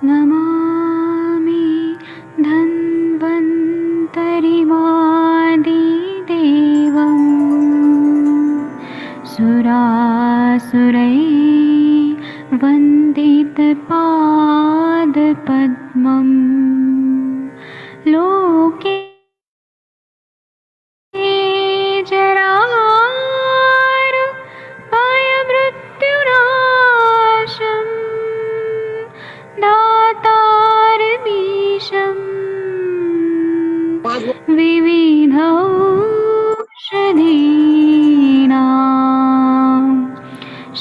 नमामि धन्वन्तरिमादिदेवम् सुरासुरैर्वन्दितपादपद्मम् लोके जरामृत्युनाशम् दातारमीशम् विविधौषधीनां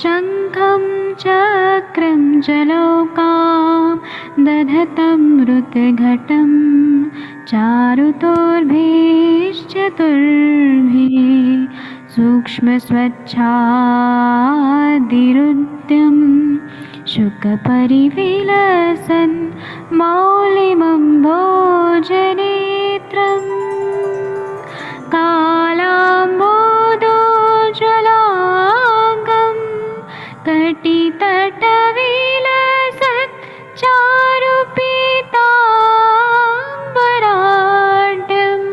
शङ्खं चक्रं जलौकां दधतं मृतघटं चारुतोर्भिश्चतुर्भिः सूक्ष्मस्वच्छादिरुद्यं शुकपरिविलसन् मौलिमं भोजनेत्रम् कालाम्बोदोज्ज्वलाङ्गं कटितटविलसत् चारुपीताम्बराढ्यं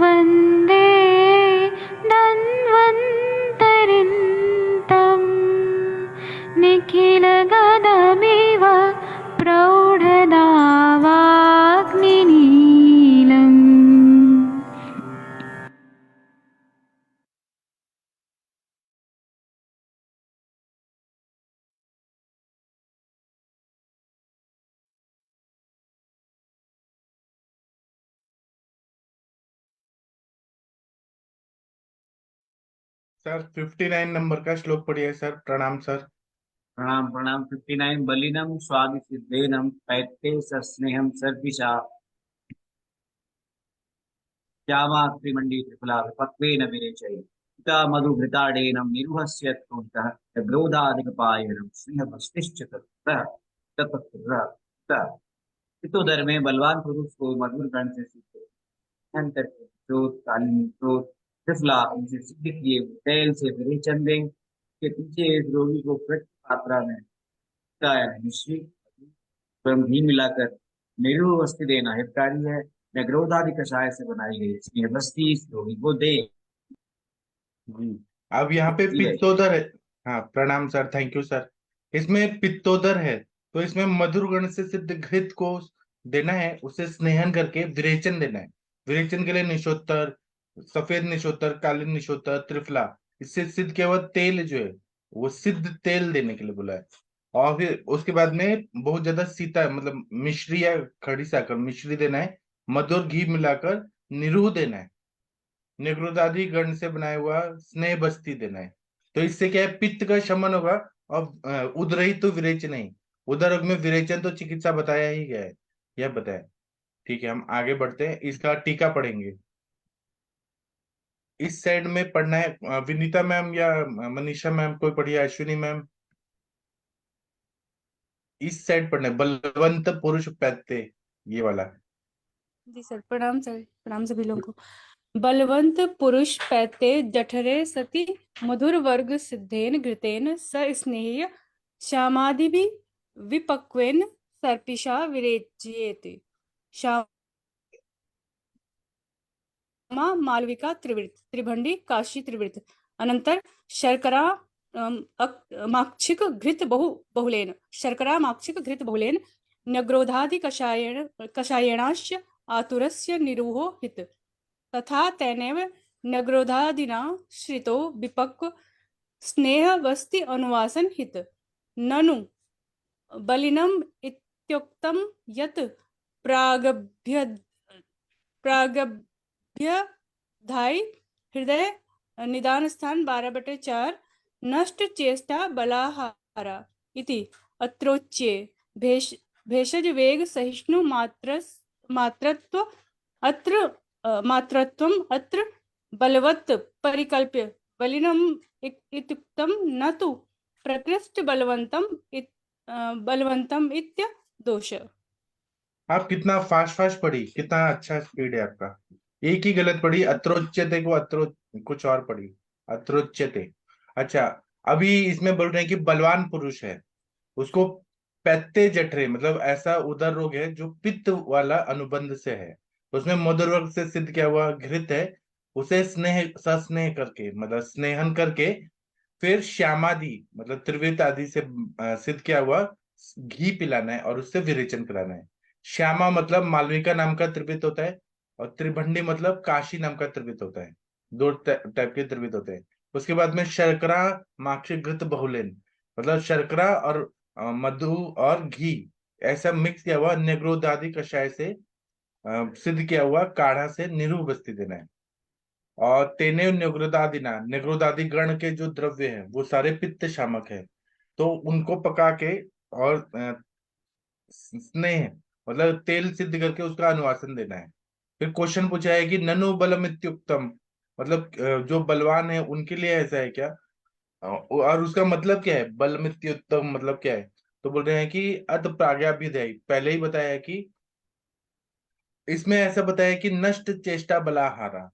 वन्दे धन्वन्तरिन्तं निखिलगदमिव प्रौढदावाग्निनीलम्। सर 59 नंबर का श्लोक पढ़िए सर। प्रणाम सर। प्रणाम प्रणाम। 59 बलिनम स्वादि सिद्धेनम पैते सस्नेहम सर्पिषा श्यामा त्रिमंडी त्रिफला विपक्वेन विरेचय पिता मधुघृताडेनम निरुहस्य त्वन्तः ग्रोधादिकपायनम स्नेहमस्तिश्च ततः ततः ततः। पितोदर में बलवान पुरुष को मधुर गण से सीखे अंतर क्रोध कालीन क्रोध त्रिफला उनसे सिद्ध किए हुए तेल से विरेचन दें के पीछे इस रोगी को प्रति मात्रा में मिश्रित एवं घी मिलाकर निरू वस्तु देना हितकारी है। नगरोधादि कषाय से बनाई गई इसकी बस्ती इस रोगी को दे। जी। अब यहाँ पे पित्तोदर है। हाँ प्रणाम सर, थैंक यू सर। इसमें पित्तोदर है तो इसमें मधुर गण से सिद्ध घृत को देना है, उसे स्नेहन करके विरेचन देना है। विरेचन के लिए निशोत्तर, सफेद निशोत्तर, कालीन निशोत्तर, त्रिफला, इससे सिद्ध किया हुआ तेल जो है वो सिद्ध तेल देने के लिए बोला है। और फिर उसके बाद में बहुत ज्यादा सीता मतलब मिश्री या खड़ी साकर मिश्री देना है। मधुर घी मिलाकर निरूह देना है। निगृदादि गण से बनाया हुआ स्नेह बस्ती देना है। तो इससे क्या है, पित्त का शमन होगा। और उदरही तो विरेचन नहीं, उदर में विरेचन तो चिकित्सा बताया ही गया है, यह बताया। ठीक है, हम आगे बढ़ते हैं, इसका टीका पढ़ेंगे। इस साइड में पढ़ना है विनीता मैम या मनीषा मैम, कोई पढ़िए, अश्विनी मैम। इस साइड पढ़ना है, बलवंत पुरुष पैते, ये वाला। जी सर, प्रणाम सर, प्रणाम सभी लोगों को। बलवंत पुरुष पैते जठरे सति मधुर वर्ग सिद्धेन घृतेन स स्नेह्य श्यामादिभि विपक्वेन सर्पिषा विरेच्येते। श्यामा मालविका त्रिवृत त्रिभंडी काशी त्रिवृत अनंतर शर्करा माक्षिक घृत बहुलेन शर्करा माक्षिक घृत बहुलेन नग्रोधादि कषायणाश्च आतुरस्य निरूहो हित तथा तेनेव नग्रोधादिना श्रितो विपक्व स्नेहवस्ति अनुवासन हित ननु बलिनम इत्युक्तम यत् प्रागभ्यधाई हृदय निदान स्थान 12/4 नष्ट चेष्टा बलाहारा इति अत्रोच्ये भेषज वेग सहिष्णु मात्रत्व मात्रत्वम अत्र बलवत् परिकल्प्य बलिनम इत्युक्तम न तु प्रकृष्ट बलवंतम इत्य दोष। आप कितना फास्ट फास्ट पढ़ी, कितना अच्छा स्पीड है आपका। एक ही गलत पढ़ी, अत्रोच्यते को कुछ और पढ़ी, अत्रोच्यते। अच्छा, अभी इसमें बोल रहे हैं कि बलवान पुरुष है, उसको पैत्ते जठरे मतलब ऐसा उदर रोग है जो पित्त वाला अनुबंध से है। तो उसमें मधुर वर्ग से सिद्ध क्या हुआ, घृत है, उसे स्नेह सस्नेह करके मतलब स्नेहन करके फिर श्यामादि मतलब त्रिवृत आदि से सिद्ध क्या हुआ, घी पिलाना है और उससे विरेचन कराना है। श्यामा मतलब मालविका नाम का त्रिवृत होता है, और त्रिभंडी मतलब काशी नाम का त्रिवृत होता है। दो टाइप के त्रिवृत होते हैं। उसके बाद में शर्करा माक्षी घृत बहुलेन मतलब शर्करा और मधु और घी ऐसा मिक्स किया हुआ नेग्रोद आदि कषाय से सिद्ध किया हुआ काढ़ा से निरूह बस्ती देना है। और तेने निग्रोदादिना निग्रोदादि गण के जो द्रव्य हैं वो सारे पित्त शामक है, तो उनको पका के और स्नेह मतलब तेल सिद्ध करके उसका अनुवासन देना है। फिर क्वेश्चन पूछा है कि ननु बलम इत्युक्तम मतलब जो बलवान है उनके लिए ऐसा है क्या, और उसका मतलब क्या है, बलम इत्युक्तम मतलब क्या है। तो बोल रहे हैं कि अत प्राज्ञाभ्युदय, पहले ही बताया है कि इसमें ऐसा बताया कि नष्ट चेष्टा बलाहारा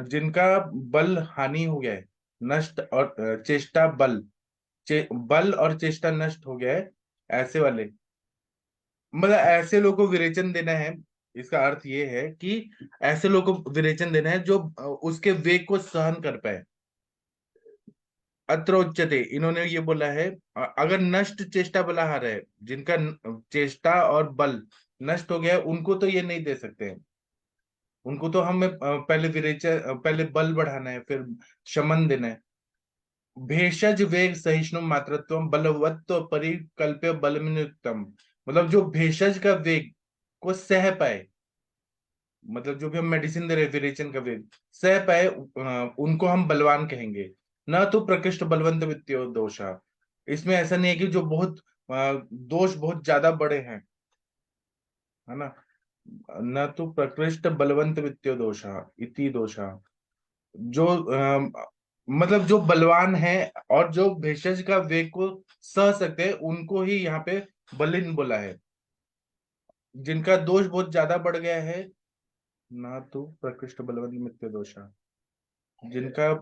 जिनका बल हानि हो गया है, नष्ट और चेष्टा बल बल और चेष्टा नष्ट हो गया है, ऐसे वाले मतलब ऐसे लोगों को विरेचन देना है। इसका अर्थ ये है कि ऐसे लोगों को विरेचन देना है जो उसके वेग को सहन कर पाए। अत्रोच्यते इन्होंने ये बोला है, अगर नष्ट चेष्टा बलाहार है, जिनका चेष्टा और बल नष्ट हो गया है, उनको तो ये नहीं दे सकते हैं। उनको तो हमें पहले विरेचन पहले बल बढ़ाना है, फिर शमन देना है। भेषज वेग सहिष्णु मात्रत्व बलवत्व परिकल्प्य बलमिनुक्तम मतलब जो भेषज का वेग को सह पाए, मतलब जो भी हम मेडिसिन दे रहे हैं विरेचन का वेग सह पाए, उनको हम बलवान कहेंगे। न तो प्रकृष्ट बलवंत वित्तीय दोषा, इसमें ऐसा नहीं है कि जो बहुत दोष बहुत ज्यादा बड़े हैं, है ना। न तो प्रकृष्ट बलवंत वित्तीय दोषा इति दोषा, जो मतलब जो बलवान है और जो भेषज का वेग को सह सकते हैं उनको ही यहाँ पे बलिन बोला है। जिनका दोष बहुत ज्यादा बढ़ गया है, ना तो प्रकृष्ट बलवंत मित्य दोषा, जिनका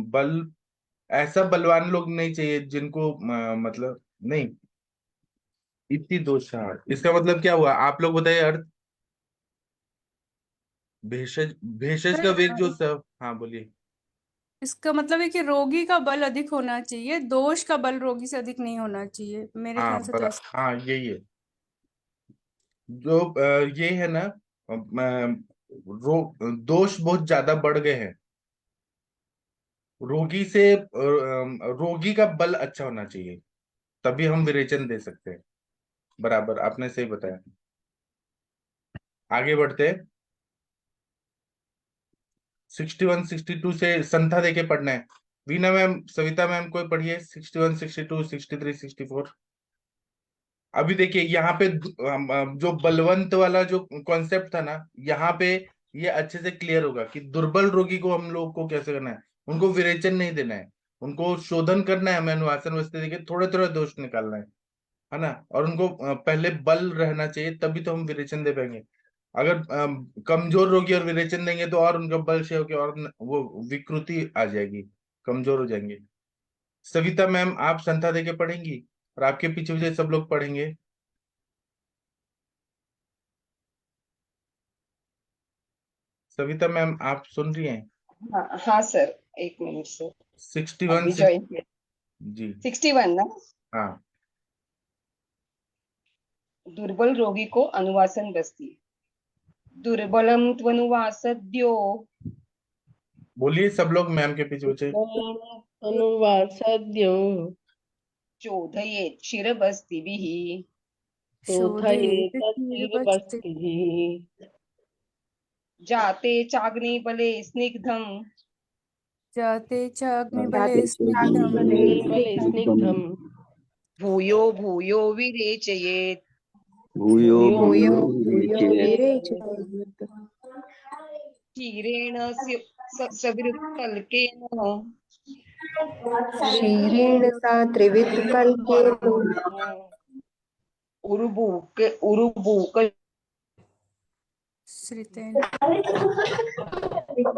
बल ऐसा बलवान लोग नहीं चाहिए जिनको मतलब नहीं, इति दोषा इसका मतलब क्या हुआ, आप लोग बताइए अर्थ। भेषज भेषज का वेग जो सब, हाँ बोलिए। इसका मतलब है कि रोगी का बल अधिक होना चाहिए, दोष का बल रोगी से अधिक नहीं होना चाहिए, मेरे हाँ ख्याल से तो ऐसा। हाँ यही है जो ये है ना, दोष बहुत ज्यादा बढ़ गए हैं, रोगी से रोगी का बल अच्छा होना चाहिए, तभी हम विरेचन दे सकते हैं। बराबर आपने सही बताया। आगे बढ़ते हैं। 61 62 से संथा देके पढ़ना है। वीना मैम सविता मैम कोई पढ़िए 61 62 63 64। अभी देखिए यहाँ पे जो बलवंत वाला जो कॉन्सेप्ट था ना, यहाँ पे ये अच्छे से क्लियर होगा कि दुर्बल रोगी को हम लोग को कैसे करना है। उनको विरेचन नहीं देना है, उनको शोधन करना है, हमें अनुवासन वस्ते देके थोड़े थोड़े दोष निकालना है ना। और उनको पहले बल रहना चाहिए, तभी तो हम विरेचन दे पाएंगे। अगर कमजोर रोगी और विरेचन देंगे तो और उनका बल क्षय होकर और वो विकृति आ जाएगी, कमजोर हो जाएंगे। सविता मैम आप संथा देके पढ़ेंगी और आपके पीछे पीछे सब लोग पढ़ेंगे। सविता मैम आप सुन रही हैं। हाँ हाँ सर, एक मिनट सर, 61 अभी ज्वाइन किया। जी 61 ना। हाँ दुर्बल रोगी को अनुवासन बस्ती। दुर्बलम त्वनुवासद्यो बोलिए सब लोग मैम के पीछे पीछे। अनुवासद्यो चोदयेत् शिरबस्तिभिः शोधयेत् शोधयेत् शिरबस्तिभिः जाते चाग्निबले स्निग्धं जाते च अग्निबले बले स्निग्धम् भूयो भूयो विरेचयेत् भूयो भूयो भूयो विरेचयेत् क्षीरेण सविरुत्कल्केन क्षीरेण सा त्रिवित्कल्पेन उरुबूक श्रितेन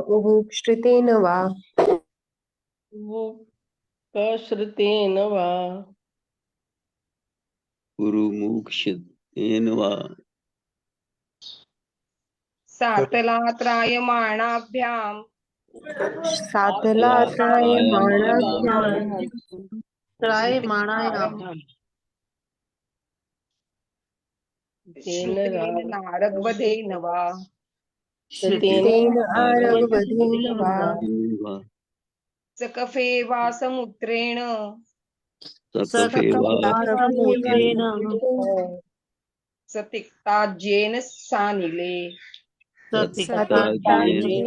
बुभुक्षितेन वा श्रुतेन वा उरुमुक्षतेन वा सातलात्रायमाणाभ्याम् सातला त्रायमाणाभ्याम् श्रुतेन नारगवधेन वा श्रुतेन आरगवधेन वा सकफे वा समुद्रेण सकफेवा सतिक्ताज्येन सानिले सत्ताजेन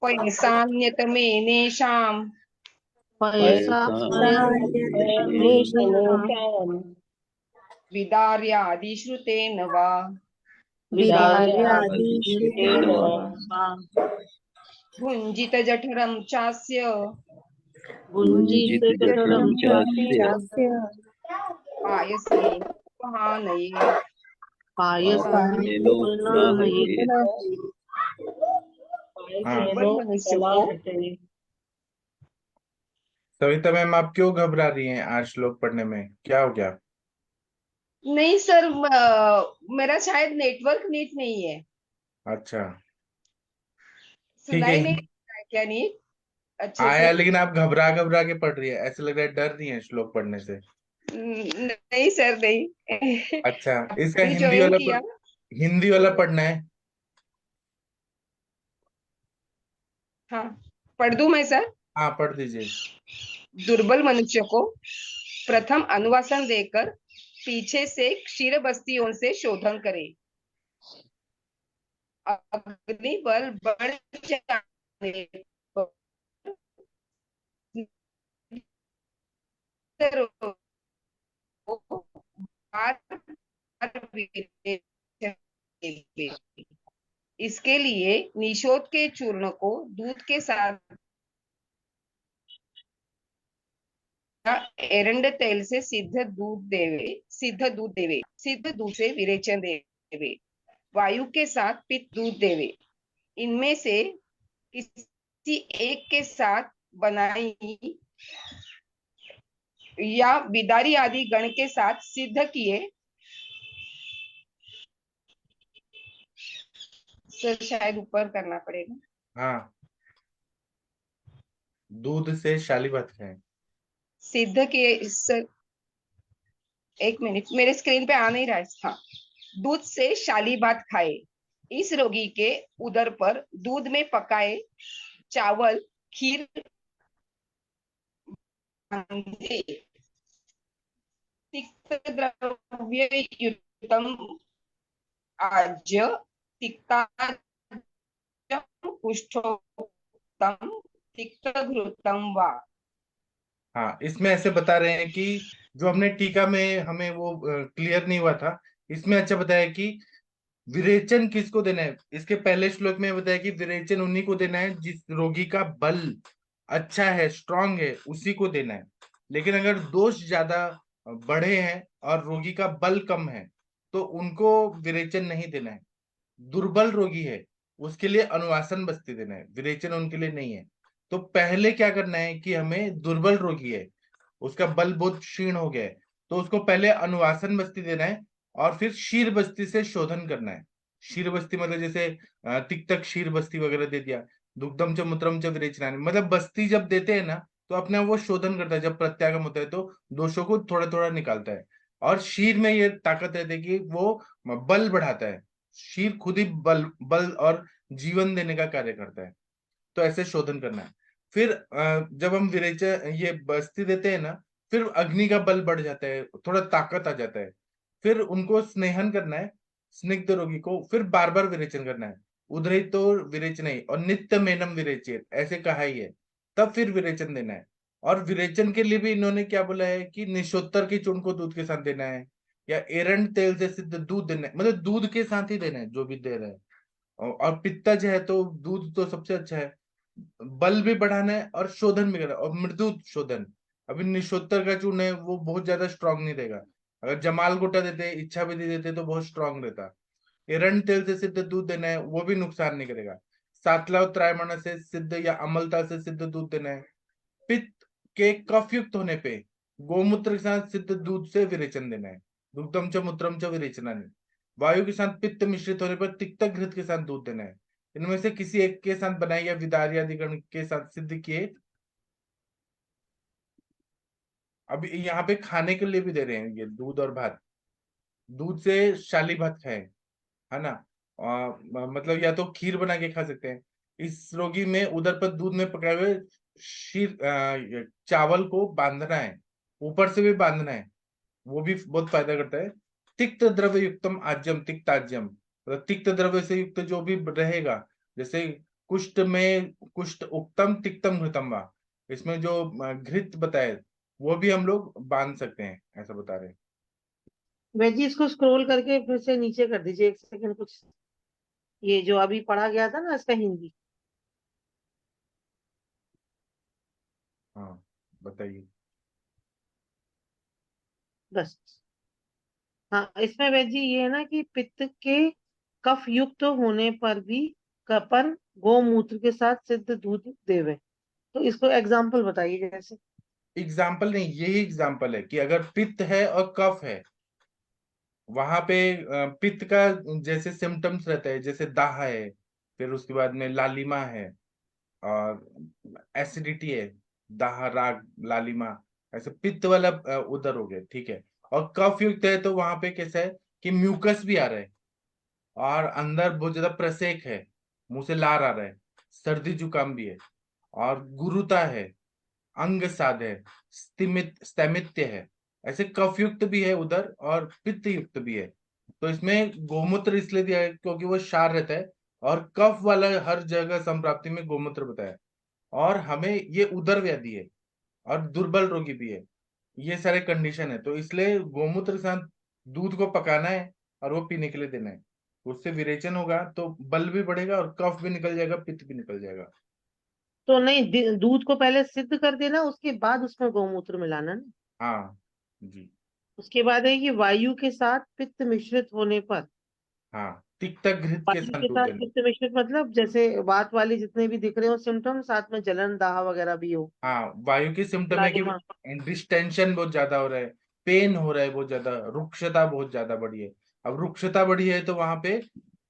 पैसान्यतमेनेषाम् विदार्यादिश्रुतेन वा विदार्यादिश्रुतेन वा भुञ्जितजठरं चास्य भुञ्जितजठरं चास्य चास्य पायसेन महानये पायसेनोपनाहये हाँ मनुष्य को सविता मैम, आप क्यों घबरा रही हैं आज श्लोक पढ़ने में? क्या हो गया? नहीं सर, मेरा शायद नेटवर्क नीट नहीं है। अच्छा, ठीक सुनाई है। नहीं देता है क्या नीट अच्छे आया, से? लेकिन आप घबरा घबरा के पढ़ रही है, ऐसे लग रहा है डर रही है श्लोक पढ़ने से। नहीं सर, नहीं। अच्छा, इसका अभी ज्वाइन किया। हिंदी वाला पढ़ना है। हाँ, पढ़ दूं मैं सर? हाँ, पढ़ दीजिए। दुर्बल मनुष्य को प्रथम अनुवासन देकर पीछे से क्षीर बस्तियों से शोधन करे। अग्नि बल बढ़ जाने पर इसके लिए निषोध के चूर्ण को दूध के साथ एरंड तेल से सिद्ध दूध देवे, सिद्ध दूध से विरेचन देवे, वायु के साथ पित्त दूध देवे, इनमें से किसी एक के साथ बनाई या बिदारी आदि गण के साथ सिद्ध किए। सर शायद ऊपर करना पड़ेगा। हाँ, दूध से शालीबात खाएं। सिद्ध किए सर, एक मिनट, मेरे स्क्रीन पे आ नहीं रहा है। हाँ, दूध से शालीबात खाए, इस रोगी के उदर पर दूध में पकाए चावल खीर बांधे, तिक्त द्रव्य युतम आज्य तिक्ताज्यम पुष्टोक्तम तिक्त घृतम वा। हाँ, इसमें ऐसे बता रहे हैं कि जो हमने टीका में हमें वो क्लियर नहीं हुआ था, इसमें अच्छा बताया कि विरेचन किसको देना है। इसके पहले श्लोक में बताया कि विरेचन उन्हीं को देना है जिस रोगी का बल अच्छा है, स्ट्रांग है, उसी को देना है। लेकिन अगर दोष ज्यादा बढ़े हैं और रोगी का बल कम है तो उनको विरेचन नहीं देना है। दुर्बल रोगी है उसके लिए अनुवासन बस्ती देना है, विरेचन उनके लिए नहीं है। तो पहले क्या करना है कि हमें दुर्बल रोगी है, उसका बल बहुत क्षीण हो गया है, तो उसको पहले अनुवासन बस्ती देना है और फिर शीर बस्ती से शोधन करना है। शीर बस्ती मतलब जैसे तिक्तक क्षीर बस्ती वगैरह दे दिया। दुग्धम च मूत्रम च विरेचना, मतलब बस्ती जब देते हैं ना तो अपने आप वो शोधन करता है। जब प्रत्यागम होता है तो दोषों को थोड़ा थोड़ा निकालता है। और शीर में ये ताकत रहती है कि वो बल बढ़ाता है। शीर खुद ही बल बल और जीवन देने का कार्य करता है। तो ऐसे शोधन करना है। फिर जब हम विरेचन ये बस्ती देते हैं ना, फिर अग्नि का बल बढ़ जाता है, थोड़ा ताकत आ जाता है। फिर उनको स्नेहन करना है, स्निग्ध रोगी को, फिर बार बार विरेचन करना है। उदरित तो विरेचन ही और नित्य मेनम विरेचित, ऐसे कहा ही है। तब फिर विरेचन देना है। और विरेचन के लिए भी इन्होंने क्या बोला है कि निशोत्तर की चूर्ण को दूध के साथ देना है, या एरंड तेल से सिद्ध दूध देना है, मतलब दूध के साथ ही देना है जो भी दे रहे हैं। और पित्तज है तो दूध तो सबसे अच्छा है। बल भी बढ़ाना है और शोधन भी करना है, और मृदु शोधन। अभी निशोत्तर का चूर्ण है वो बहुत ज्यादा स्ट्रांग नहीं देगा। अगर जमाल गोटा देते, इच्छा विधि देते तो बहुत स्ट्रांग रहता। एरंड तेल से सिद्ध दूध देना है, वो भी नुकसान नहीं करेगा। सातला त्रायमण से सिद्ध या अमलता से सिद्ध दूध देना है। पित्त के कफ युक्त होने पे गोमूत्र के साथ सिद्ध दूध से विरेचन देना है, दुग्धम च मूत्रम च विरेचनानि। वायु के साथ पित्त मिश्रित होने पर तिक्त घृत के साथ दूध देना है। इनमें से किसी एक के साथ बनाई या विदारी आदि गण के साथ सिद्ध किए। अब यहाँ पे खाने के लिए भी दे रहे हैं ये दूध और भात। दूध से शाली भात खाए, है ना। मतलब या तो खीर बना के खा सकते हैं। इस रोगी में उदर पर दूध में पकाए हुए ये चावल को बांधना है, ऊपर से भी बांधना है, वो भी बहुत फायदा करता है। तिक्त द्रव्य युक्तम आज्यम तिक्त आज्यम, मतलब तिक्त द्रव्य से युक्त जो भी रहेगा, जैसे कुष्ठ में कुष्ठ उक्तम तिक्तम घृतम वा, इसमें जो घृत बताए वो भी हम लोग बांध सकते हैं, ऐसा बता रहे हैं। वैजी इसको स्क्रॉल करके फिर से नीचे कर दीजिए 1 सेकंड कुछ, ये जो अभी पढ़ा गया था ना इसका हिंदी। हाँ बताइए। बस हाँ, इसमें वैजी ये है ना कि पित्त के कफ युक्त होने पर भी कपन गोमूत्र के साथ सिद्ध दूध देवे। तो इसको एग्जाम्पल बताइए जैसे। एग्जाम्पल नहीं, यही एग्जाम्पल है कि अगर पित्त है और कफ है, वहां पे पित्त का जैसे सिम्टम्स रहता है, जैसे दाह है, फिर उसके बाद में लालिमा है, और एसिडिटी है, दाह राग लालिमा, ऐसे पित्त वाला उधर हो गया, ठीक है। और कफ युक्त है तो वहां पे कैसा है कि म्यूकस भी आ रहा है, और अंदर बहुत ज्यादा प्रसेक है, मुंह से लार आ रहा है, सर्दी जुकाम भी है, और गुरुता है, अंग साध है, स्तिमित्य है, ऐसे कफ युक्त भी है उधर और पित्त युक्त भी है। तो इसमें गोमूत्र इसलिए दिया है क्योंकि वो क्षार रहता है, और कफ वाला हर जगह संप्राप्ति में गोमूत्र बताया। और हमें ये उदर व्याधि है और दुर्बल रोगी भी है, ये सारे कंडीशन है, तो इसलिए गोमूत्र के साथ दूध को पकाना है और वो पीने के लिए देना है। उससे विरेचन होगा तो बल भी बढ़ेगा और कफ भी निकल जाएगा, पित्त भी निकल जाएगा। तो नहीं, दूध को पहले सिद्ध कर देना, उसके बाद उसमें गोमूत्र मिलाना ना। हाँ जी। उसके बाद है कि वायु के साथ पित्त मिश्रित होने पर, हाँ, तिक्त घृत के वायु साथ के दूध साथ देना। पित्त मिश्रित मतलब जैसे वात वाली जितने भी दिख रहे हो सिम्टम, साथ में जलन दाह वगैरह भी हो, हाँ, वायु की सिम्टम है कि लालिमा। डिस्टेंशन बहुत ज्यादा हो रहा है, पेन हो रहा है बहुत ज्यादा, रुक्षता बहुत ज्यादा बढ़ी है। अब रुक्षता बढ़ी है तो वहां पे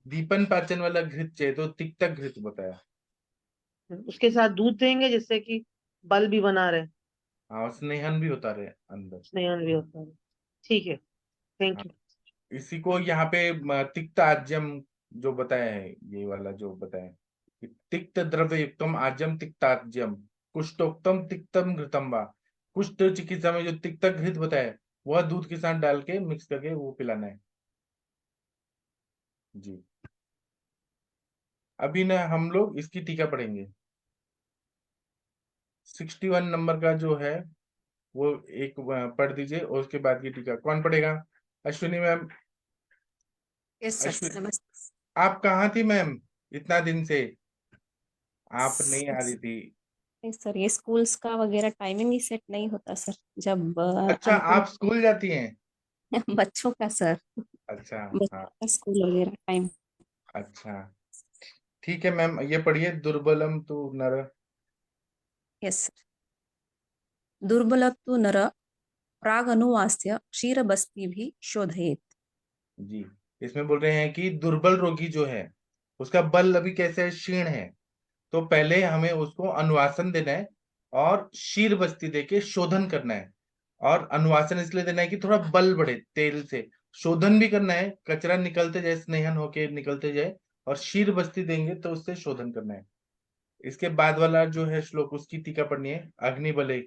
दीपन पाचन वाला घृत चाहिए, तो तिक्त घृत बताया। उसके साथ दूध देंगे जिससे कि बल भी बना रहे, हाँ, और स्नेहन भी होता रहे अंदर। स्नेहन भी होता है। ठीक है, हाँ, थैंक यू। इसी को यहाँ पे तिक्त आज्यम जो बताया है, ये वाला जो बताया है कि तिक्त द्रव्य युक्तम आज्यम तिक्ताज्यम कुष्ठोक्तम तिक्तम घृतम वा। कुष्ठ चिकित्सा में जो तिक्त घृत बताया है, वह दूध के साथ डाल के मिक्स करके वो पिलाना है जी। अभी ना हम लोग इसकी टीका पढ़ेंगे। 61 नंबर का जो है वो एक पढ़ दीजिए, और उसके बाद की टीका कौन पढ़ेगा? Ashwini ma'am. Yes sir, Ashwini, नमस्ते। आप कहाँ थी मैम इतना दिन से? आप नहीं आ रही थी। नहीं सर, ये स्कूल्स का वगैरह टाइमिंग ही सेट नहीं होता सर, जब अच्छा, आप स्कूल जाती हैं? बच्चों का सर, अच्छा। बच्चों हाँ, का स्कूल वगैरह टाइम। अच्छा, ठीक है मैम, ये पढ़िए, दुर्बलम तु नर। Yes sir. दुर्बलत्तु नर प्रागनुवास्य क्षीरबस्ती भी शोधयेत्। जी, इसमें बोल रहे हैं कि दुर्बल रोगी जो है उसका बल अभी कैसे है, क्षीण है, तो पहले हमें उसको अनुवासन देना है और शीर बस्ती देके शोधन करना है। और अनुवासन इसलिए देना है कि थोड़ा बल बढ़े, तेल से शोधन भी करना है, कचरा निकलते जाए, स्नेहन होके निकलते जाए, और शीर बस्ती देंगे तो उससे शोधन करना है। इसके बाद वाला जो है श्लोक, उसकी टीका पढ़नी है, अग्निबले।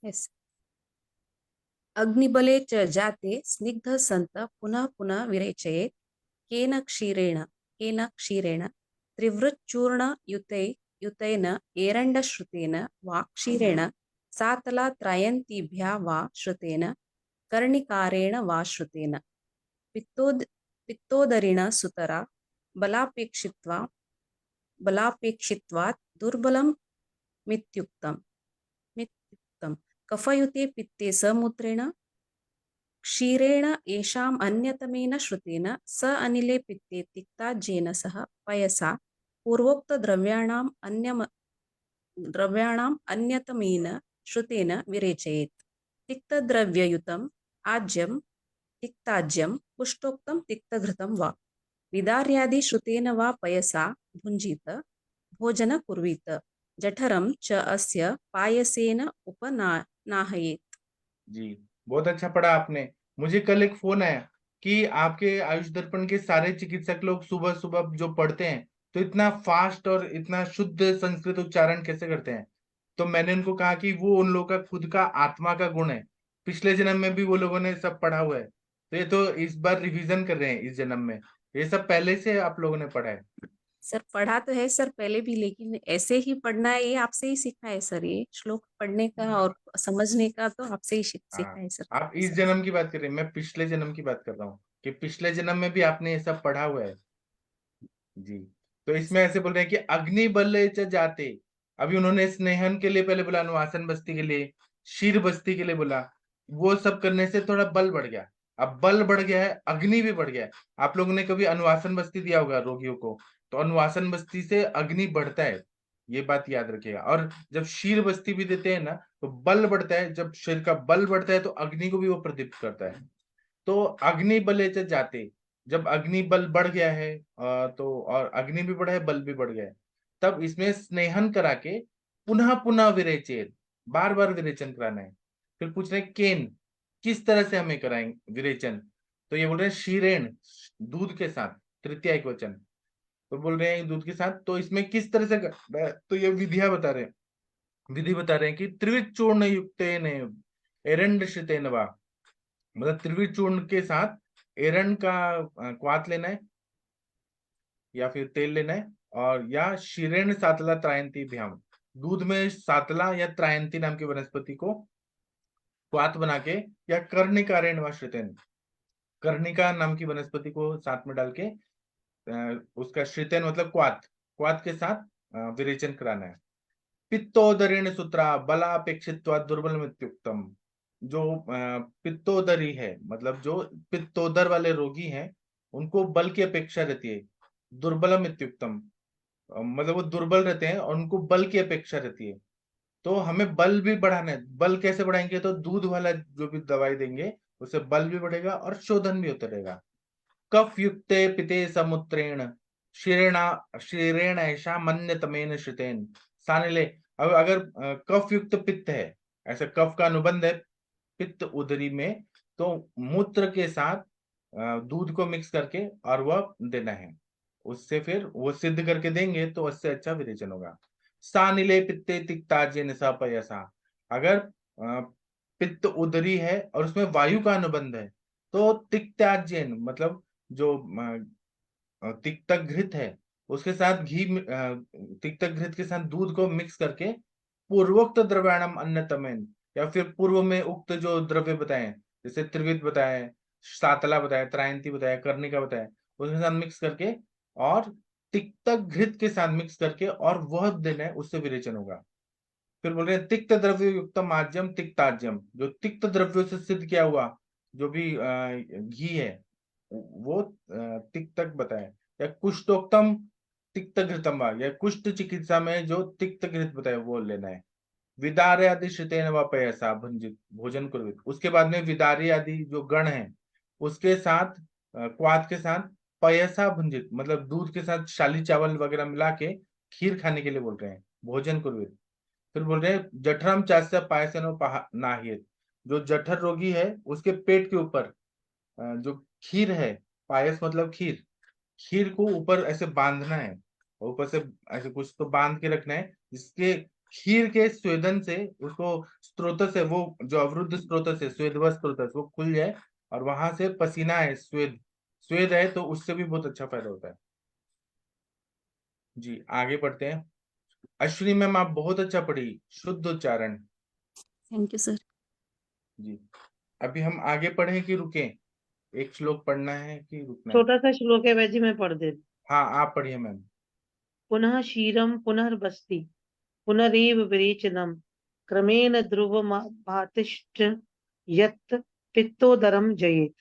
यस। अग्निबले च जाते स्निग्ध संत पुनः पुनः विरेचयेत्। केन क्षीरेण त्रिवृच्चूर्ण युतेन एरण्डश्रुतेन वा क्षीरेण सातला त्रायन्तीभ्या वा श्रुतेन कर्णिकारेण वा श्रुतेन पित्तोदरिण सुतरा बलापेक्षित्वात् दुर्बलं मित्युक्तम्। कफयुते पित्ते समूत्रेण क्षीरेण येषाम् अन्यतमेन श्रुतेन स अनिले पित्ते तिक्ताज्येन सह पयसा पूर्वोक्तद्रव्याणाम् अन्यतमेन श्रुतेन विरेचयेत्। तिक्तद्रव्ययुतम् आज्यं तिक्ताज्यं पुष्टोक्तं तिक्तघृतं वा विदार्यादि श्रुतेन वा पयसा भुञ्जीत भोजन कुर्वीत जठरं च अस्य पायसेन उपनाहयेत्। जी, बहुत अच्छा पढ़ा आपने। मुझे कल एक फोन आया कि आपके आयुष दर्पण के सारे चिकित्सक लोग सुबह सुबह जो पढ़ते हैं तो इतना फास्ट और इतना शुद्ध संस्कृत उच्चारण कैसे करते हैं। तो मैंने उनको कहा कि वो उन लोगों का खुद का आत्मा का गुण है, पिछले जन्म में भी वो लोगों ने सब पढ़ा हुआ है, तो ये तो इस बार रिवीजन कर रहे हैं इस जन्म में, ये सब पहले से आप लोगों ने पढ़ा है। सर पढ़ा तो है सर पहले भी, लेकिन ऐसे ही पढ़ना है ये आपसे ही सीखा है सर। ये श्लोक पढ़ने का और समझने का तो आपसे ही सीखा हाँ, है सर। आप इस जन्म की बात कर रहे हैं, मैं पिछले जन्म की बात कर रहा हूँ कि पिछले जन्म में भी आपने ये सब पढ़ा हुआ है। जी, तो इसमें ऐसे बोल रहे हैं कि अग्नि बल च जाते, अभी उन्होंने स्नेहन के लिए पहले बोला, अनुवासन बस्ती के लिए, शीर बस्ती के लिए बोला, वो सब करने से थोड़ा बल बढ़ गया। अब बल बढ़ गया है, अग्नि भी बढ़ गया है। आप लोगों ने कभी अनुवासन बस्ती दिया होगा रोगियों को, तो अनुवासन बस्ती से अग्नि बढ़ता है, ये बात याद रखिएगा। और जब शीर बस्ती भी देते हैं ना तो बल बढ़ता है, जब शरीर का बल बढ़ता है तो अग्नि को भी वो प्रदीप्त करता है। तो अग्नि बले च जाते, जब अग्नि बल बढ़ गया है तो और अग्नि भी बढ़ा है, बल भी बढ़ गया है, तब इसमें स्नेहन करा के पुनः पुनः विरेचन, बार बार विरेचन कराना है। फिर पूछ रहे हैं केन, किस तरह से हमें कराएंगे विरेचन, तो ये बोल रहे हैं शीरेण, दूध के साथ, तृतीय एक वचन, तो बोल रहे हैं दूध के साथ, तो इसमें किस तरह से तो ये विधियां बता रहे हैं, विधि बता रहे हैं कि त्रिविध चूर्ण युक्तेन एरंड श्रितेन वा, मतलब त्रिविध चूर्ण के साथ एरंड का क्वाथ लेना है या फिर तेल लेना है, और या शीरेण सातला त्रायंती भ्याम, दूध में सातला या त्रायंती नाम की वनस्पति को क्वाथ बना के, या कर्णिकारेण व श्रितेन, कर्णिका नाम की वनस्पति को साथ में डाल के उसका श्रितेन मतलब क्वाथ, क्वाथ के साथ विरेचन कराना है। पित्तोदरेण सूत्रा बलापेक्षित्वा दुर्बल मित्युक्तम, जो पित्तोदरी है, मतलब जो पित्तोदर वाले रोगी हैं उनको बल की अपेक्षा रहती है, दुर्बलम इत्युक्तम, मतलब वो दुर्बल रहते हैं और उनको बल की अपेक्षा रहती है। तो हमें बल भी बढ़ाना है, बल कैसे बढ़ाएंगे, तो दूध वाला जो भी दवाई देंगे उससे बल भी बढ़ेगा और शोधन भी होता रहेगा। कफ युक्ते पिते समुत्रेण शीरेणा शीरेण ऐसा मन्यतमेन श्रुतेन सानिले। अब अगर कफ युक्त पित्त है, ऐसा कफ का अनुबंध है पित्त उदरी में, तो मूत्र के साथ दूध को मिक्स करके और वह देना है, उससे फिर वो सिद्ध करके देंगे तो उससे अच्छा विरेचन होगा। सानिले पित्ते तिक्ताजेन सपयसा, अगर पित्त उदरी है और उसमें वायु का अनुबंध है तो तिक्ताजेन मतलब जो तिक्तक घृत है उसके साथ तिक्तक घृत के साथ दूध को मिक्स करके पूर्वोक्त द्रव्याणम अन्नतमेन, या फिर पूर्व में उक्त जो द्रव्य बताए, जैसे त्रिविध बताया, सातला बताया, त्रायंती बताया, कर्णिका बताया, उसके साथ मिक्स करके और तिक्तक घृत के साथ मिक्स करके और वह देना है, उससे विरेचन होगा। फिर बोल रहे हैं तिक्त द्रव्य युक्त आज्यम तिक्ताज्यम, जो तिक्त द्रव्यों से सिद्ध किया हुआ जो भी घी है वो तिक्तक बताए, या कुष्ठोक्तम तिक्त घृतम, या कुष्ठ चिकित्सा में जो तिक्त घृत बताए वो लेना है। विदारे आदि श्रितेन व पयसा भुंजित भोजन कुर्वित, उसके बाद में विदारी आदि जो गण है उसके साथ क्वाथ के साथ पयसा भुंजित, मतलब दूध के साथ शाली चावल वगैरह मिला के खीर खाने के लिए बोल रहे हैं, भोजन कुर्वित। फिर बोल रहे हैं जठरम चास्य पायसन नाहियत, जो जठर रोगी है उसके पेट के ऊपर जो खीर है, पायस मतलब खीर, खीर को ऊपर ऐसे बांधना है, और ऊपर से ऐसे कुछ तो बांध के रखना है जिसके खीर के स्वेदन से उसको स्रोत से, वो जो अवरुद्ध स्रोत से स्वेदव स्रोत वो खुल जाए और वहां से पसीना है, स्वेद स्वेद है, तो उससे भी बहुत अच्छा फायदा होता है। जी आगे बढ़ते हैं। अश्विनी मैम आप बहुत अच्छा पढ़ी, शुद्ध उच्चारण। Thank you sir. जी अभी हम आगे पढ़े कि रुके, एक श्लोक पढ़ना है कि रुकना है? छोटा सा श्लोक है वैजी, मैं पढ़ देती। हाँ आप पढ़िए मैम। पुनः क्षीरम पुनर्बस्ति पुनरेव विरेचनम क्रमेण ध्रुव भातिष्ठ यत् पित्तोदरम जयेत।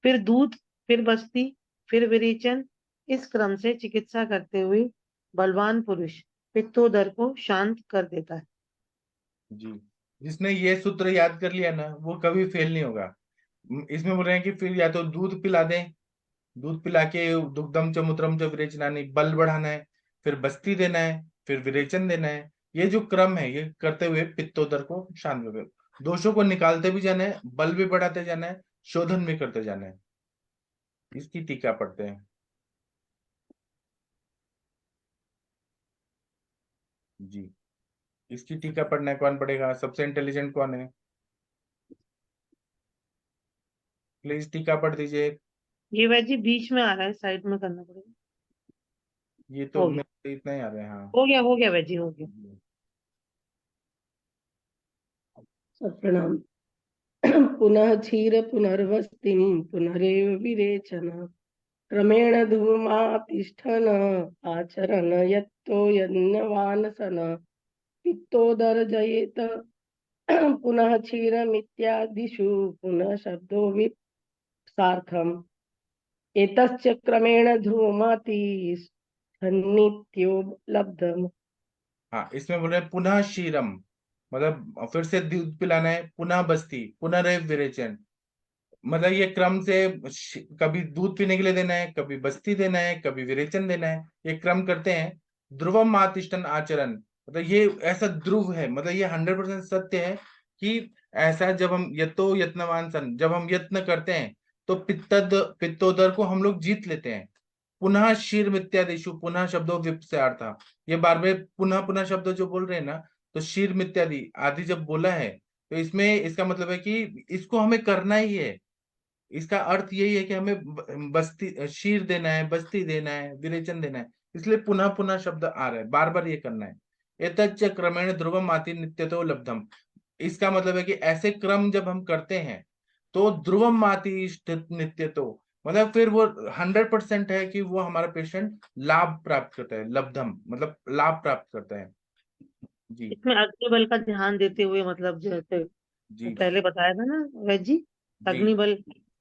फिर दूध, फिर बस्ती, फिर विरेचन, इस क्रम से चिकित्सा करते हुए बलवान पुरुष पित्तोदर को शांत कर देता है। जी, जिसने ये सूत्र याद कर लिया ना वो कभी फेल नहीं होगा। इसमें बोल रहे हैं कि फिर या तो दूध पिला दें, दूध पिला के दुग्धम च मूत्रम च विरेचनानि, बल बढ़ाना है, फिर बस्ती देना है, फिर विरेचन देना है। ये जो क्रम है ये करते हुए पित्तोदर को शांत कर, दोषों को निकालते भी जाना है, बल भी बढ़ाते जाना है, शोधन भी करते जाना है। इसकी टीका पढ़ते हैं। जी, इसकी टीका पढ़ना है, कौन पढ़ेगा? सबसे इंटेलिजेंट कौन है? प्लीज टीका पढ़ दीजिए। ये वैद जी बीच में आ रहा है, साइड में करना पड़ेगा। ये तो हो गया, मेरे इतना ही आ रहा है। हाँ, हो गया वैद जी, हो गया। प्रणाम। पुनः क्षीर पुनर्वस्तिं पुनरेव विरेचन क्रमेण धूमातिष्ठन आचरण यत्तो यज्ञवानसन पित्तोदर जयेत पुनः क्षीरमित्यादिषु पुनः शब्दो विप्सार्थम् एतश्च क्रमेण धूमातिष्ठन्नित्यो लब्धम्। हाँ, इसमें बोल रहे हैं पुनः क्षीरम, मतलब फिर से दूध पिलाना है, पुनः बस्ती, पुनरेव विरेचन, मतलब ये क्रम से कभी दूध पीने के लिए देना है, कभी बस्ती देना है, कभी विरेचन देना है, ये क्रम करते हैं। ध्रुवम आतिष्ठन आचरण, मतलब ये ऐसा ध्रुव है, मतलब ये 100% सत्य है कि ऐसा जब हम यतो यत्नवान सन, जब हम यत्न करते हैं तो पित्तोदर को हम लोग जीत लेते हैं। पुनः शीर मित्यादिशु, पुनः शब्दों विप से अर्थ, ये बार बार पुनः पुनः शब्द जो बोल रहे हैं ना, तो शीर मित्यादि आदि जब बोला है तो इसमें इसका मतलब है कि इसको हमें करना ही है। इसका अर्थ यही है कि हमें बस्ती शीर देना है, बस्ती देना है, विरेचन देना है, इसलिए पुनः पुनः शब्द आ रहा है, बार बार ये करना है। एतच्च क्रमेण ध्रुवम आति नित्यतो लब्धम, इसका मतलब है कि ऐसे क्रम जब हम करते हैं तो ध्रुवम आति नित्यतो, मतलब फिर वो 100% है कि वो हमारा पेशेंट लाभ प्राप्त करता है, लब्धम मतलब लाभ प्राप्त करता है। जी इसमें अग्निबल का ध्यान देते हुए, मतलब जैसे जी पहले बताया था ना वैद जी, जी अग्निबल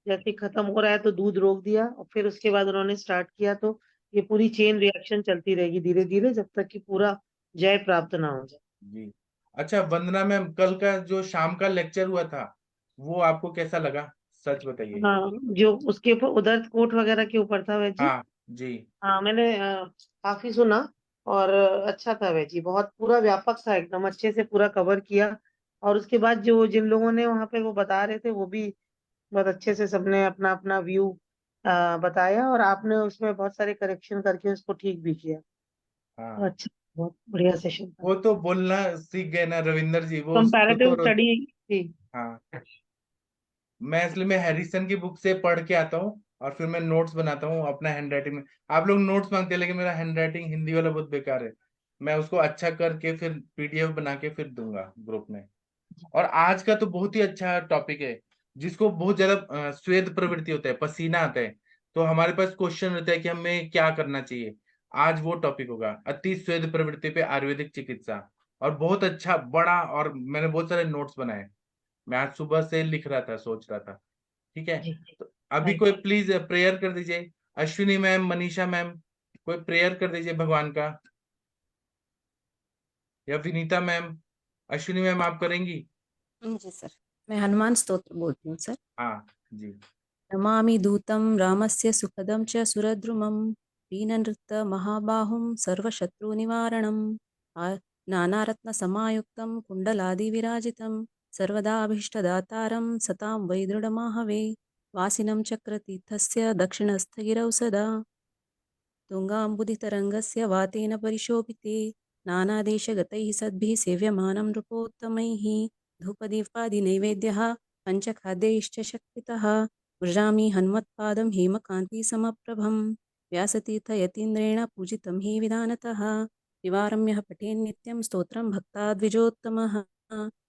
जैसे खत्म हो रहा है तो दूध रोक दिया, और फिर उसके बाद उन्होंने स्टार्ट किया, तो ये पूरी चेन रिएक्शन चलती रहेगी धीरे धीरे जब तक कि पूरा जय प्राप्त ना हो जाए। जी। अच्छा वंदना मैम, कल का जो शाम का लेक्चर हुआ था वो आपको कैसा लगा? सच बताइए। हाँ, जो उसके ऊपर उदर कोट वगैरह के ऊपर था वैद जी। हाँ जी हाँ, मैंने काफी सुना, और अच्छा था वैद जी, बहुत पूरा व्यापक था, एकदम अच्छे से पूरा कवर किया। और उसके बाद जो जिन लोगों ने वहाँ पे वो बता रहे थे वो भी बहुत अच्छे से सबने अपना अपना व्यू बताया, और आपने उसमें बहुत सारे करेक्शन करके उसको ठीक भी किया। तो हाँ, अच्छा, बहुत बढ़िया सेशन था। वो तो बोलना सीख गए ना रविंदर जी, वो उसको कंपैरेटिव तो स्टडी थी। हाँ, मैं इसलिए मैं हैरिसन की बुक से पढ़ के आता हूँ और फिर मैं नोट्स बनाता हूँ अपना हैंड राइटिंग में। आप लोग नोट्स मांगते हैं लेकिन मेरा हैंड राइटिंग हिंदी वाला बहुत बेकार है, मैं उसको अच्छा करके फिर पीडीएफ बना के फिर दूंगा ग्रुप में। और आज का तो बहुत ही अच्छा टॉपिक है, जिसको बहुत ज्यादा स्वेद प्रवृत्ति होता है, पसीना आता है, तो हमारे पास क्वेश्चन रहता है कि हमें क्या करना चाहिए। आज वो टॉपिक होगा, अति स्वेद प्रवृत्ति पे आयुर्वेदिक चिकित्सा, और बहुत अच्छा बड़ा, और मैंने बहुत सारे नोट्स बनाए, मैं आज सुबह से लिख रहा था, सोच रहा था। ठीक है, जी, तो अभी थैंक कोई यू। प्लीज प्रेयर कर दीजिए। अश्विनी मैम, मनीषा मैम, कोई प्रेयर कर दीजिए भगवान का, या विनीता मैम। अश्विनी मैम आप करेंगी? जी सर, मैं हनुमान स्तोत्र बोलती हूँ सर। हाँ जी। नमामि दूतं रामस्य सुखदं च सुरद्रुमं दीननृत्त महाबाहुं सर्वशत्रुनिवारणं नानारत्नसमायुक्तं कुण्डलादिविराजितं सर्वदाभीष्टदातारं सतां वै दृढमाहवे वासिनं चक्रतीर्थस्य दक्षिणस्थगिरौ सदा तुङ्गाम्बुधितरङ्गस्य वातेन परिशोभिते नानादेशगतैः सद्भिः सेव्यमानं नृपोत्तमैः धूपदीपादिनैवेद्यः पञ्चखाद्यैश्च शक्तितः व्रजामि हन्मत्पादं हेमकान्तिसमप्रभं व्यासतीर्थयतीन्द्रेण पूजितं हि विधानतः निवारम्यः पठेन्नित्यं स्तोत्रं भक्ताद्विजोत्तमः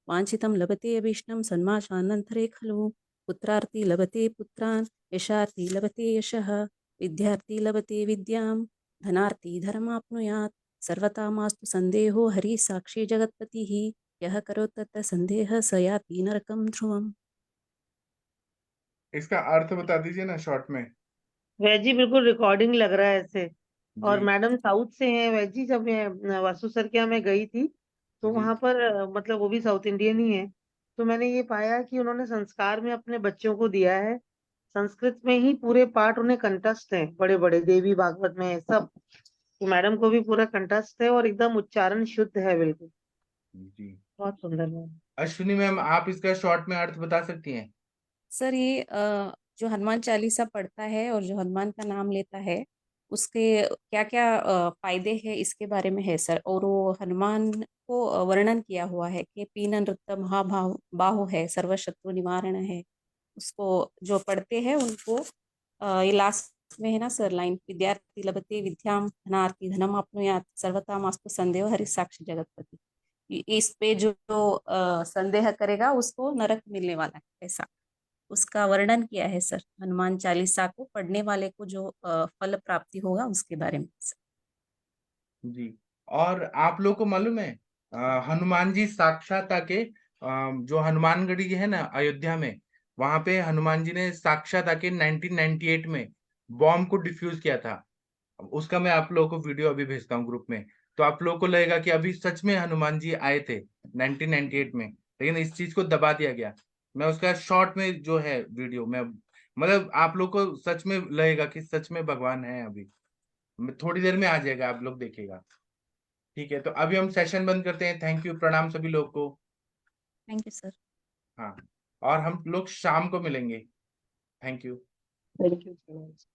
वाञ्छितं लभते अभीष्टं सन्माशानन्तरे खलु पुत्रार्थी लभते पुत्रान् यशार्थी लभते यशः विद्यार्थी लभते विद्यां धनार्थी धर्माप्नुयात् सर्वथा मास्तु संदेहो हरि साक्षी जगत्पतिः यः करोति तत्र संदेहः स याति नरकं ध्रुवम्। इसका अर्थ बता दीजिए ना शॉर्ट में। वैद जी बिल्कुल रिकॉर्डिंग लग रहा है ऐसे। जी और मैडम साउथ से हैं वैद जी, जब मैं वासु सर के यहाँ मैं गई थी तो जी वहां पर मतलब वो भी साउथ इंडियन ही है। तो मैंने ये पाया कि उन्होंने संस्कार में अपने बच्चों को दिया है संस्कृत में ही, पूरे पाठ उन्हें कंठस्थ है, बड़े बड़े देवी भागवत में है सब। तो मैडम को भी पूरा कंठस्थ है और एकदम उच्चारण शुद्ध है बिल्कुल। जी। बहुत सुंदर मैम। अश्विनी मैम, आप इसका शॉर्ट में अर्थ बता सकती हैं? सर ये जो हनुमान चालीसा पढ़ता है और जो हनुमान का नाम लेता है उसके क्या क्या फायदे हैं इसके बारे में है सर। और वो हनुमान को वर्णन किया हुआ है कि पीन नृत्य महाबाहु बाहु है, सर्वशत्रु निवारण है। उसको जो पढ़ते हैं उनको ये लास्ट में है ना सर लाइन, विद्यार्थी लभते विद्याम धनार्थी धनम आपनुयात सर्वथा मास्तु संदेह हरि साक्षी जगतपति। इस पे जो संदेह करेगा उसको नरक मिलने वाला है, ऐसा उसका वर्णन किया है सर। हनुमान चालीसा को पढ़ने वाले को जो फल प्राप्ति होगा उसके बारे में सर। जी। और आप लोग को मालूम है हनुमान जी साक्षात आके जो हनुमानगढ़ी है ना अयोध्या में, वहां पे हनुमान जी ने साक्षात आके 1998 में बॉम्ब को डिफ्यूज किया था। उसका मैं आप लोगों को वीडियो अभी भेजता हूँ ग्रुप में, तो आप लोगों को लगेगा कि अभी सच में हनुमान जी आए थे 1998 में, लेकिन इस चीज को दबा दिया गया। मैं उसका शॉर्ट में जो है वीडियो में, मतलब आप लोग को सच में लगेगा कि सच में भगवान है। अभी थोड़ी देर में आ जाएगा, आप लोग देखिएगा। ठीक है, तो अभी हम सेशन बंद करते हैं। थैंक यू, प्रणाम सभी लोग को। Thank you sir. हाँ, और हम लोग शाम को मिलेंगे। Thank you. Thank you so much.